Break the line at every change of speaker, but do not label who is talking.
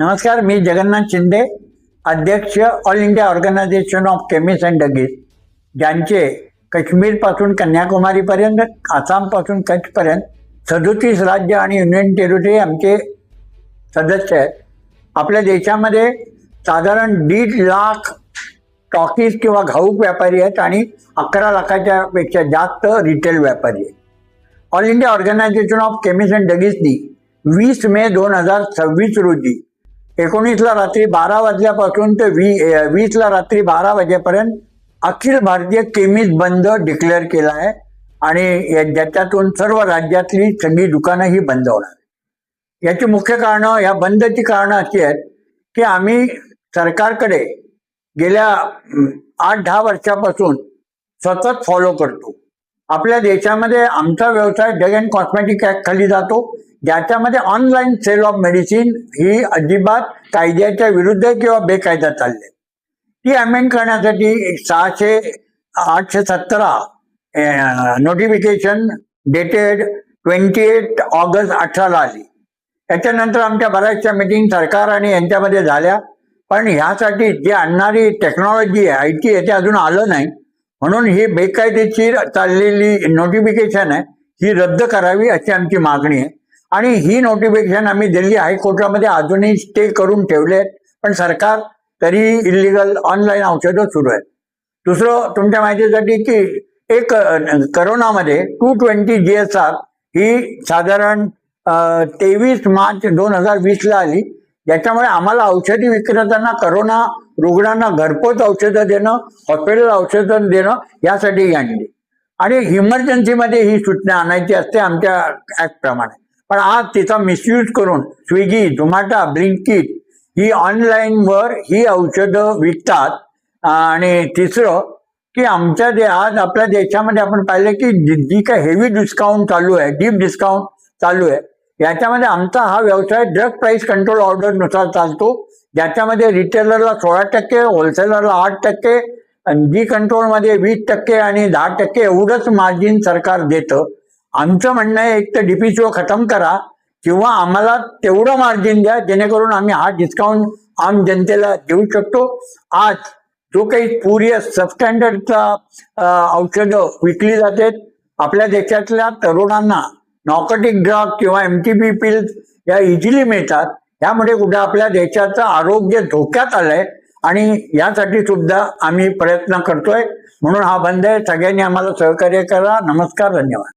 नमस्कार, मी जगन्नाथ शिंदे, अध्यक्ष all India organisation of chemist and druggist, ज्यांचे काश्मीरपासून कन्याकुमारीपर्यंत, आसामपासून कच्छपर्यंत 37 राज्य आणि युनियन टेरिटरी आमचे सदस्य आहेत. आपल्या देशामध्ये साधारण 1.5 लाख टॉकीज किंवा घाऊक व्यापारी आहेत आणि 11 लाखाच्या पेक्षा जास्त रिटेल व्यापारी आहेत. All India organisation of chemist and ड्रगिस्टनी 20 मे 2026 रोजी 19ला रात्री 12 वाजल्यापासून ते 20ला रात्री 12 वाजेपर्यंत अखिल भारतीय केमिस्ट बंद डिक्लेअर केला आहे आणि ज्याच्यातून सर्व राज्यातली सगळी दुकानं ही बंद होणार. याची मुख्य कारणं, या बंदची कारणं अशी आहेत की आम्ही सरकारकडे गेल्या 8-10 वर्षापासून सतत फॉलो करतो. आपल्या देशामध्ये आमचा व्यवसाय ड्रग अँड कॉस्मेटिक ॲक्ट खाली जातो, ज्याच्यामध्ये ऑनलाईन सेल ऑफ मेडिसिन ही अजिबात कायद्याच्या विरुद्ध किंवा बेकायदा चालली. ती अमेंड करण्यासाठी 817 नोटिफिकेशन डेटेड 28 ऑगस्ट 2018 आली. त्याच्यानंतर आमच्या बऱ्याचशा मीटिंग सरकार आणि यांच्यामध्ये झाल्या, पण ह्यासाठी जी आणणारी टेक्नॉलॉजी आहे, IT आहे, ते अजून आलं नाही. म्हणून ही बेकायदेशीर चाललेली नोटिफिकेशन आहे ही रद्द करावी अशी आमची मागणी आहे. आणि ही नोटिफिकेशन आम्ही दिल्ली हायकोर्टामध्ये अजूनही स्टे करून ठेवले आहेत, पण सरकार तरी इलिगल ऑनलाईन औषधं सुरू आहेत. दुसरं तुमच्या माहितीसाठी की एक करोनामध्ये 220 GSR ही साधारण 23 मार्च 2020ला आली. याच्यामुळे आम्हाला औषधी विक्रेत्यांना करोना रुग्णांना घरपोच औषधं देणं, हॉस्पिटल औषधं देणं यासाठी आणली आणि इमर्जन्सीमध्ये ही सूचना आणायची असते आमच्या ॲक्टप्रमाणे. पण आज तिचा मिसयूज करून स्विगी, झोमॅटो, ब्लिंकिट ही ऑनलाईनवर ही औषधं विकतात. आणि तिसरं की आज आपल्या देशामध्ये आपण पाहिलं की जी काय हेवी डिस्काउंट चालू आहे, डीप डिस्काउंट चालू आहे, याच्यामध्ये आमचा हा व्यवसाय ड्रग प्राईस कंट्रोल ऑर्डरनुसार चालतो, ज्याच्यामध्ये रिटेलरला 16%, होलसेलरला 8%, जी कंट्रोलमध्ये 20% आणि 10% एवढंच मार्जिन सरकार देतं. आमचं म्हणणं आहे, एक तर DPCO खतम करा किंवा आम्हाला तेवढं मार्जिन द्या जेणेकरून आम्ही हा डिस्काउंट आम जनतेला देऊ शकतो. आज जो काही स्पुरियस सबस्टँडर्डचा औषधं विकली जातात आपल्या देशातल्या तरुणांना, नॉर्कोटिक ड्रग किंवा MTP पिल्स या इझिली मिळतात. यामुळे कुठे आपल्या देशाचं आरोग्य धोक्यात आलंय आणि यासाठी सुद्धा आम्ही प्रयत्न करतोय. म्हणून हा बंद आहे. सगळ्यांनी आम्हाला सहकार्य करा. नमस्कार, धन्यवाद.